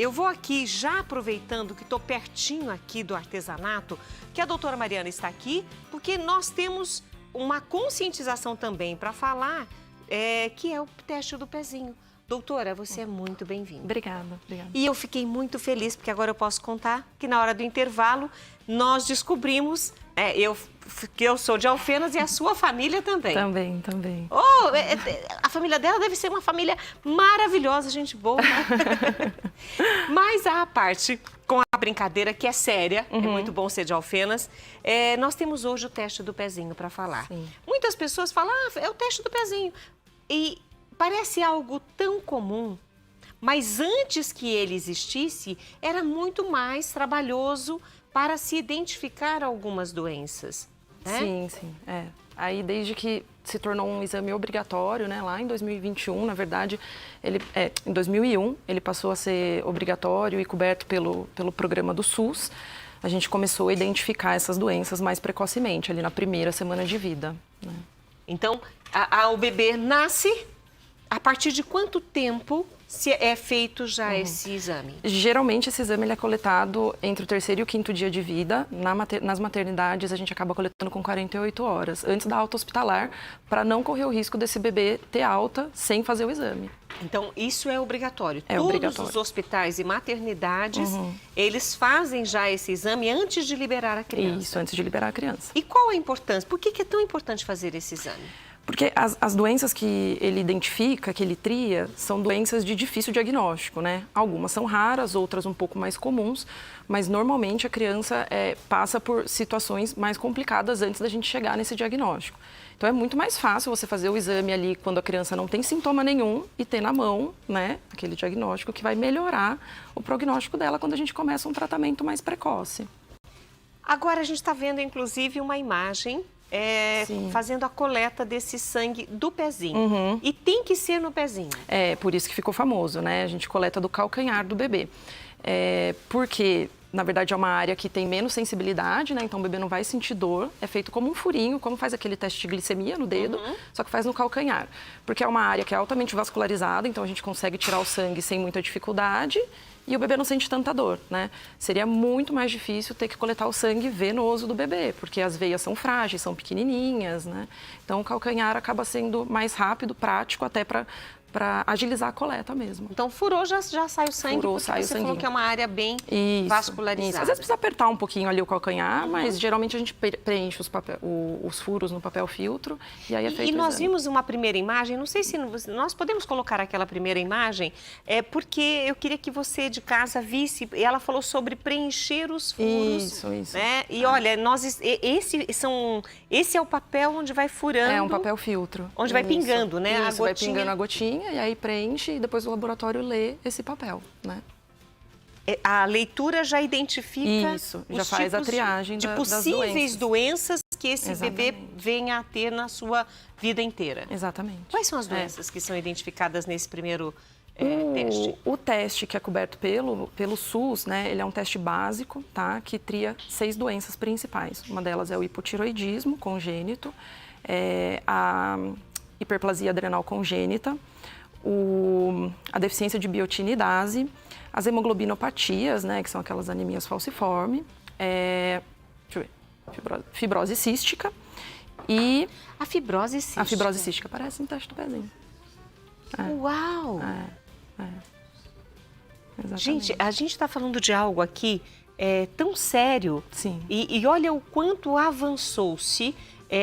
eu vou aqui, já aproveitando que estou pertinho aqui do artesanato, que a doutora Mariana está aqui, porque nós temos uma conscientização também para falar, que é o teste do pezinho. Doutora, você é muito bem-vinda. Obrigada, obrigada. E eu fiquei muito feliz, porque agora eu posso contar que na hora do intervalo nós descobrimos, que eu sou de Alfenas e a sua família também. Também. Oh, a família dela deve ser uma família maravilhosa, gente boa. Né? Mas a parte com a brincadeira, que é séria, é muito bom ser de Alfenas, nós temos hoje o teste do pezinho para falar. Sim. Muitas pessoas falam, é o teste do pezinho. E parece algo tão comum, mas antes que ele existisse, era muito mais trabalhoso para se identificar algumas doenças. Né? Sim. Aí, desde que se tornou um exame obrigatório, né, lá em 2021, na verdade, em 2001, ele passou a ser obrigatório e coberto pelo programa do SUS. A gente começou a identificar essas doenças mais precocemente, ali na primeira semana de vida. Né? Então, o bebê nasce, a partir de quanto tempo é feito já esse exame? Geralmente esse exame ele é coletado entre o 3º e o 5º dia de vida. Nas maternidades a gente acaba coletando com 48 horas, antes da alta hospitalar, para não correr o risco desse bebê ter alta sem fazer o exame. Então, isso é obrigatório. É Todos obrigatório. os hospitais e maternidades, eles fazem já esse exame antes de liberar a criança. Isso, antes de liberar a criança. E qual a importância? Por que é tão importante fazer esse exame? Porque as doenças que ele identifica, que ele tria, são doenças de difícil diagnóstico, né? Algumas são raras, outras um pouco mais comuns, mas normalmente a criança passa por situações mais complicadas antes da gente chegar nesse diagnóstico. Então é muito mais fácil você fazer o exame ali quando a criança não tem sintoma nenhum e ter na mão, né, aquele diagnóstico que vai melhorar o prognóstico dela quando a gente começa um tratamento mais precoce. Agora a gente está vendo, inclusive, uma imagem fazendo a coleta desse sangue do pezinho. E tem que ser no pezinho. É, por isso que ficou famoso, né? A gente coleta do calcanhar do bebê. Porque, na verdade, é uma área que tem menos sensibilidade, né? Então o bebê não vai sentir dor. É feito como um furinho, como faz aquele teste de glicemia no dedo, só que faz no calcanhar. Porque é uma área que é altamente vascularizada, então a gente consegue tirar o sangue sem muita dificuldade. E o bebê não sente tanta dor, né? Seria muito mais difícil ter que coletar o sangue venoso do bebê, porque as veias são frágeis, são pequenininhas, né? Então o calcanhar acaba sendo mais rápido, prático, até para agilizar a coleta mesmo. Então furou, já sai o sangue, Furou, porque sai o você sanguinho. falou que é uma área bem vascularizada. Isso. Às vezes precisa apertar um pouquinho ali o calcanhar, mas geralmente a gente preenche os furos no papel filtro e aí é feito E o nós exame. vimos uma primeira imagem, não sei se nós podemos colocar aquela primeira imagem, porque eu queria que você de casa visse, e ela falou sobre preencher os furos. Isso. Né? E olha, esse é o papel onde vai furando. É um papel filtro. Onde vai pingando, né? Isso, a gotinha. vai pingando a gotinha e aí preenche e depois o laboratório lê esse papel, né? A leitura já identifica isso, já faz a triagem de das possíveis doenças que esse Exatamente. bebê venha a ter na sua vida inteira. Exatamente. Quais são as doenças que são identificadas nesse primeiro teste? O teste que é coberto pelo SUS, né, ele é um teste básico, tá, que tria 6 doenças principais. Uma delas é o hipotiroidismo congênito, a hiperplasia adrenal congênita, a deficiência de biotinidase, as hemoglobinopatias, né, que são aquelas anemias falciformes, fibrose cística e... A fibrose cística? A fibrose cística parece um teste do pezinho. Uau! Exatamente. Gente, a gente está falando de algo aqui tão sério. Sim. E olha o quanto avançou-se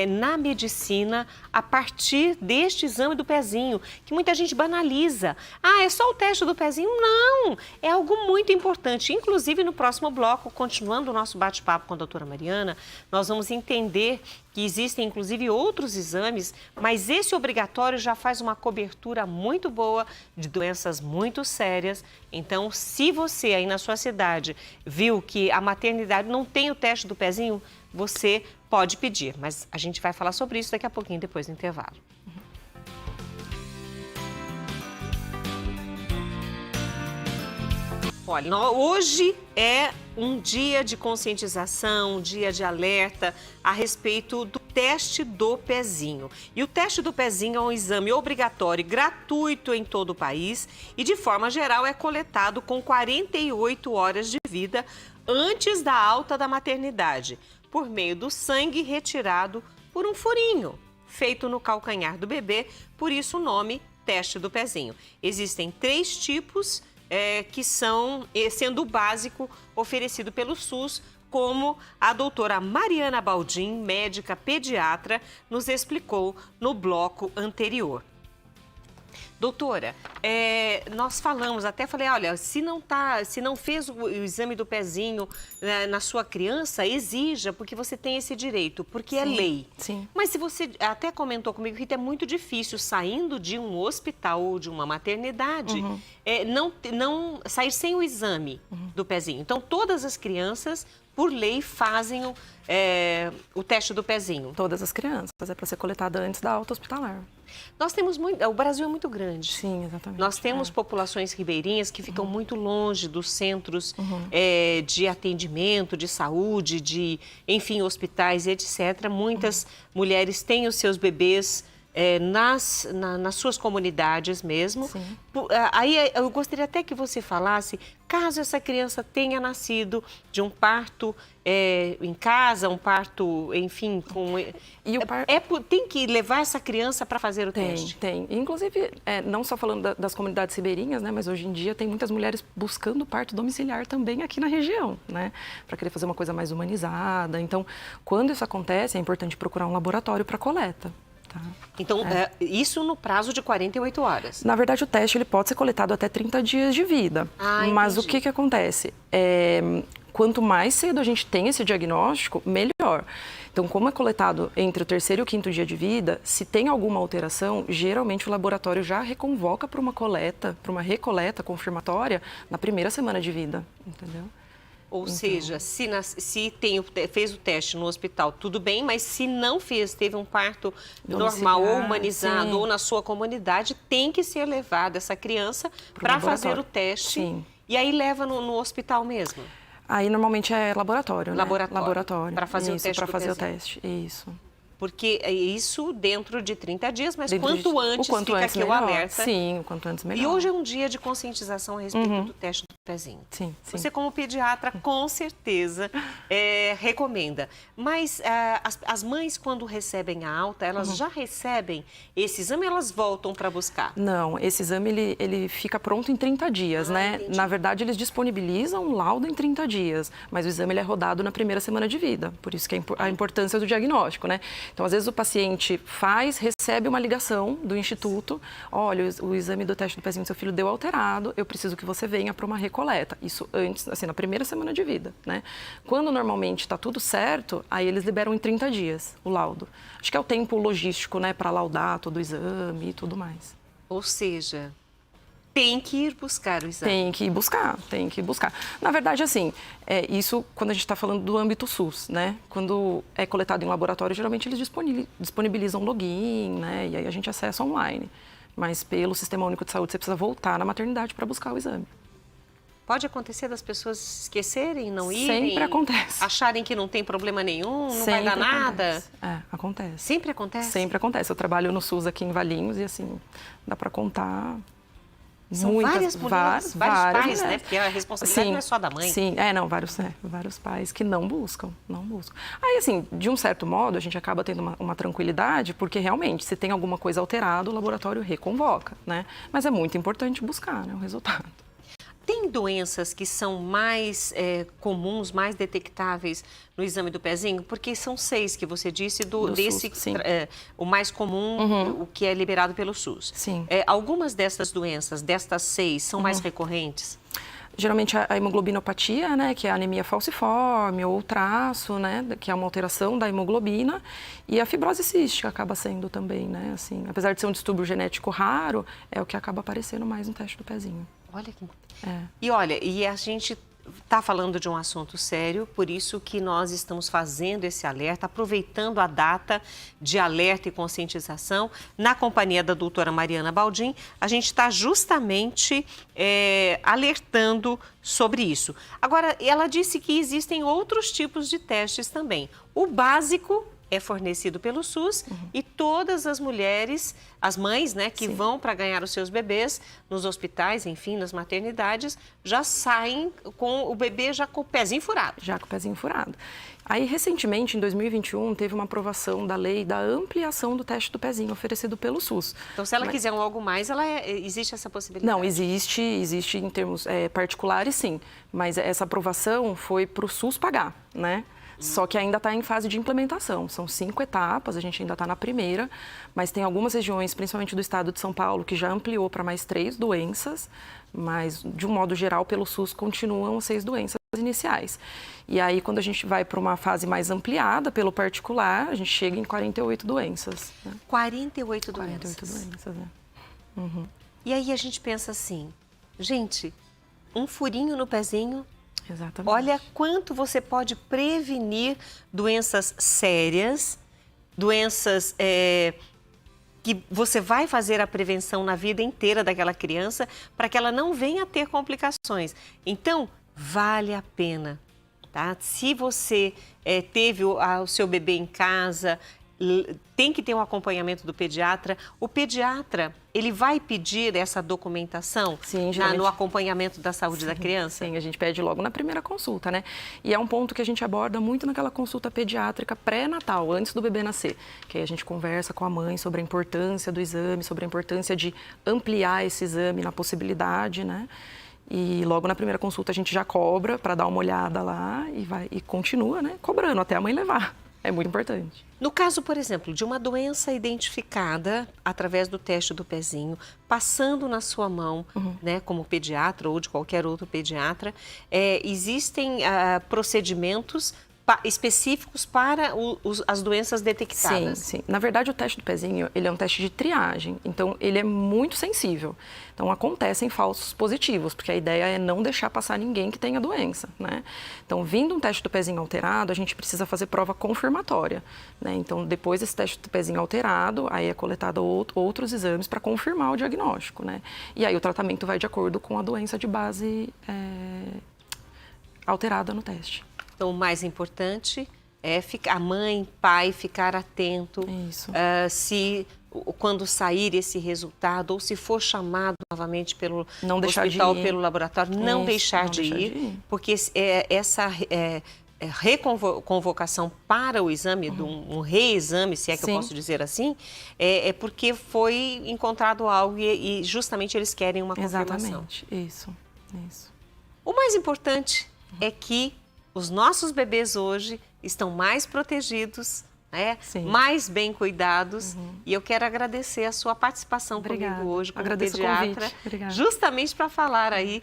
na medicina a partir deste exame do pezinho, que muita gente banaliza. É só o teste do pezinho? Não! É algo muito importante. Inclusive, no próximo bloco, continuando o nosso bate-papo com a doutora Mariana, nós vamos entender que existem, inclusive, outros exames, mas esse obrigatório já faz uma cobertura muito boa de doenças muito sérias. Então, se você aí na sua cidade viu que a maternidade não tem o teste do pezinho, você pode pedir, mas a gente vai falar sobre isso daqui a pouquinho, depois do intervalo. Olha, hoje é um dia de conscientização, um dia de alerta a respeito do teste do pezinho. E o teste do pezinho é um exame obrigatório e gratuito em todo o país e, de forma geral, é coletado com 48 horas de vida antes da alta da maternidade, por meio do sangue retirado por um furinho feito no calcanhar do bebê, por isso o nome teste do pezinho. Existem 3 tipos que são, sendo o básico, oferecido pelo SUS, como a doutora Mariana Baldin, médica pediatra, nos explicou no bloco anterior. Doutora, nós falamos, até falei, olha, se não fez o exame do pezinho na sua criança, exija, porque você tem esse direito, porque é lei. Sim. Mas se você até comentou comigo, Rita, é muito difícil, saindo de um hospital ou de uma maternidade, não sair sem o exame do pezinho. Então, todas as crianças, por lei, fazem o teste do pezinho. Todas as crianças, é para ser coletada antes da alta hospitalar. Nós temos o Brasil é muito grande. Sim, exatamente. Nós temos populações ribeirinhas que ficam muito longe dos centros de atendimento, de saúde, enfim, hospitais e etc. Muitas mulheres têm os seus bebês nas suas comunidades mesmo. Sim. Aí eu gostaria até que você falasse, caso essa criança tenha nascido de um parto em casa, um parto, enfim, tem que levar essa criança para fazer o teste? Tem. Inclusive, não só falando das comunidades ribeirinhas, né, mas hoje em dia tem muitas mulheres buscando parto domiciliar também aqui na região, né, para querer fazer uma coisa mais humanizada. Então, quando isso acontece, é importante procurar um laboratório para coleta. Então, isso no prazo de 48 horas? Na verdade, o teste ele pode ser coletado até 30 dias de vida. Mas o que acontece? Quanto mais cedo a gente tem esse diagnóstico, melhor. Então, como é coletado entre o 3º e o 5º dia de vida, se tem alguma alteração, geralmente o laboratório já reconvoca para uma coleta, para uma recoleta confirmatória na 1ª semana de vida, entendeu? Ou seja, se fez o teste no hospital, tudo bem, mas se não fez, teve um parto normal ou humanizado ou na sua comunidade, tem que ser levada essa criança para fazer o teste. Sim. E aí leva no hospital mesmo? Aí normalmente é laboratório, né? Laboratório. Para fazer o teste. Para fazer o teste, isso. Porque isso dentro de 30 dias, mas quanto antes fica aqui o alerta. Sim, o quanto antes melhor. E hoje é um dia de conscientização a respeito do teste do pezinho. Sim. Você, como pediatra, com certeza recomenda. Mas as mães, quando recebem a alta, elas já recebem esse exame ou elas voltam para buscar? Não, esse exame ele fica pronto em 30 dias, né? Entendi. Na verdade, eles disponibilizam um laudo em 30 dias, mas o exame ele é rodado na 1ª semana de vida. Por isso que a importância do diagnóstico, né? Então, às vezes, o paciente recebe uma ligação do instituto, olha, o exame do teste do pezinho do seu filho deu alterado, eu preciso que você venha para uma recoleta. Isso antes, assim, na 1ª semana de vida, né? Quando normalmente está tudo certo, aí eles liberam em 30 dias o laudo. Acho que é o tempo logístico, né, para laudar todo o exame e tudo mais. Ou seja, tem que ir buscar o exame. Tem que ir buscar. Na verdade, assim, isso quando a gente está falando do âmbito SUS, né? Quando é coletado em laboratório, geralmente eles disponibilizam login, né? E aí a gente acessa online. Mas pelo Sistema Único de Saúde, você precisa voltar na maternidade para buscar o exame. Pode acontecer das pessoas esquecerem, não irem? Sempre acontece. Acharem que não tem problema nenhum, não Sempre vai dar nada? Acontece. Sempre acontece? Sempre acontece. Eu trabalho no SUS aqui em Valinhos e, assim, dá para contar... São várias mulheres, vários pais, né? Porque a responsabilidade não é só da mãe. Sim, vários pais que não buscam. Aí, assim, de um certo modo, a gente acaba tendo uma tranquilidade, porque realmente, se tem alguma coisa alterada, o laboratório reconvoca, né? Mas é muito importante buscar, né, o resultado. Tem doenças que são mais comuns, mais detectáveis no exame do pezinho? Porque são 6 que você disse, desse SUS, sim. O mais comum, o que é liberado pelo SUS. Sim. Algumas destas doenças, destas 6, são mais recorrentes? Geralmente a hemoglobinopatia, né, que é a anemia falciforme, ou o traço, né, que é uma alteração da hemoglobina, e a fibrose cística acaba sendo também, né, assim, apesar de ser um distúrbio genético raro, é o que acaba aparecendo mais no teste do pezinho. Olha que... E olha, a gente está falando de um assunto sério, por isso que nós estamos fazendo esse alerta, aproveitando a data de alerta e conscientização, na companhia da doutora Mariana Baldin, a gente está justamente alertando sobre isso. Agora, ela disse que existem outros tipos de testes também. O básico é fornecido pelo SUS e todas as mulheres, as mães, né, que vão para ganhar os seus bebês nos hospitais, enfim, nas maternidades, já saem com o bebê já com o pezinho furado. Já com o pezinho furado. Aí, recentemente, em 2021, teve uma aprovação da lei da ampliação do teste do pezinho oferecido pelo SUS. Então, se ela quiser algo mais, existe essa possibilidade? Não, existe em termos particulares, sim. Mas essa aprovação foi para o SUS pagar, né? Só que ainda está em fase de implementação. São 5 etapas, a gente ainda está na primeira, mas tem algumas regiões, principalmente do estado de São Paulo, que já ampliou para mais 3 doenças, mas, de um modo geral, pelo SUS, continuam 6 doenças iniciais. E aí, quando a gente vai para uma fase mais ampliada, pelo particular, a gente chega em 48 doenças. Né? 48 doenças? 48 doenças, né? E aí a gente pensa assim, gente, um furinho no pezinho... Exatamente. Olha quanto você pode prevenir doenças sérias, doenças que você vai fazer a prevenção na vida inteira daquela criança para que ela não venha a ter complicações. Então, vale a pena, tá? Se você teve o seu bebê em casa, tem que ter um acompanhamento do pediatra. O pediatra, ele vai pedir essa documentação no acompanhamento da saúde da criança? Sim, a gente pede logo na primeira consulta, né? E é um ponto que a gente aborda muito naquela consulta pediátrica pré-natal, antes do bebê nascer. Que aí a gente conversa com a mãe sobre a importância do exame, sobre a importância de ampliar esse exame na possibilidade, né? E logo na primeira consulta a gente já cobra para dar uma olhada lá e continua, né? Cobrando até a mãe levar. É muito importante. No caso, por exemplo, de uma doença identificada através do teste do pezinho, passando na sua mão, né, como pediatra ou de qualquer outro pediatra, existem procedimentos específicos para as doenças detectadas? Sim, sim. Na verdade, o teste do pezinho, ele é um teste de triagem, então ele é muito sensível. Então, acontecem falsos positivos, porque a ideia é não deixar passar ninguém que tenha doença, né? Então, vindo um teste do pezinho alterado, a gente precisa fazer prova confirmatória, né? Então, depois desse teste do pezinho alterado, aí é coletado outros exames para confirmar o diagnóstico, né? E aí o tratamento vai de acordo com a doença de base alterada no teste. Então, o mais importante é a mãe, pai, ficar atento. Isso. Quando sair esse resultado, ou se for chamado novamente pelo hospital, pelo laboratório, não deixar de ir, porque essa reconvocação para o exame, um reexame, se é que eu posso dizer assim, é porque foi encontrado algo e justamente eles querem uma confirmação. Exatamente, isso. O mais importante é que os nossos bebês hoje estão mais protegidos, mais bem cuidados. E eu quero agradecer a sua participação comigo hoje como pediatra, justamente para falar aí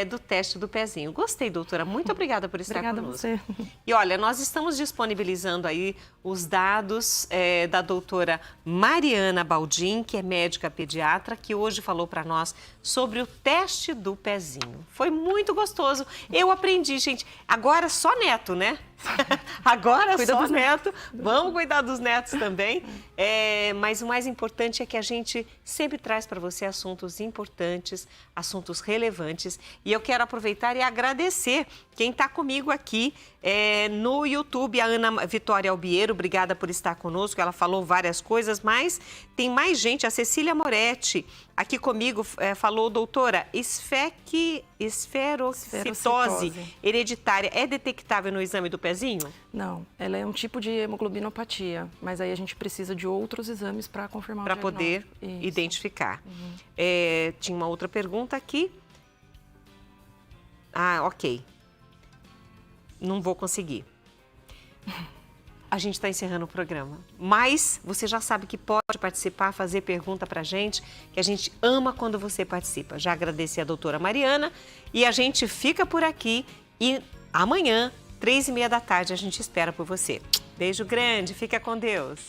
do teste do pezinho. Gostei, doutora. Muito obrigada por estar conosco. Obrigada a você. E olha, nós estamos disponibilizando aí os dados da doutora Mariana Baldin, que é médica pediatra, que hoje falou para nós sobre o teste do pezinho. Foi muito gostoso. Eu aprendi, gente. Agora só neto, né? Agora só neto. Vamos cuidar dos netos também. Mas o mais importante é que a gente sempre traz para você assuntos importantes, assuntos relevantes. E eu quero aproveitar e agradecer quem está comigo aqui no YouTube, a Ana Vitória Albiero, obrigada por estar conosco. Ela falou várias coisas, mas tem mais gente. A Cecília Moretti aqui comigo falou, doutora, esferocitose hereditária é detectável no exame do pezinho? Não, ela é um tipo de hemoglobinopatia, mas aí a gente precisa de outros exames para confirmar o diagnóstico. Para poder identificar. Tinha uma outra pergunta aqui. Ok. Não vou conseguir. A gente está encerrando o programa. Mas você já sabe que pode participar, fazer pergunta para a gente, que a gente ama quando você participa. Já agradeci a doutora Mariana e a gente fica por aqui e amanhã, 3h30 da tarde, a gente espera por você. Beijo grande, fica com Deus.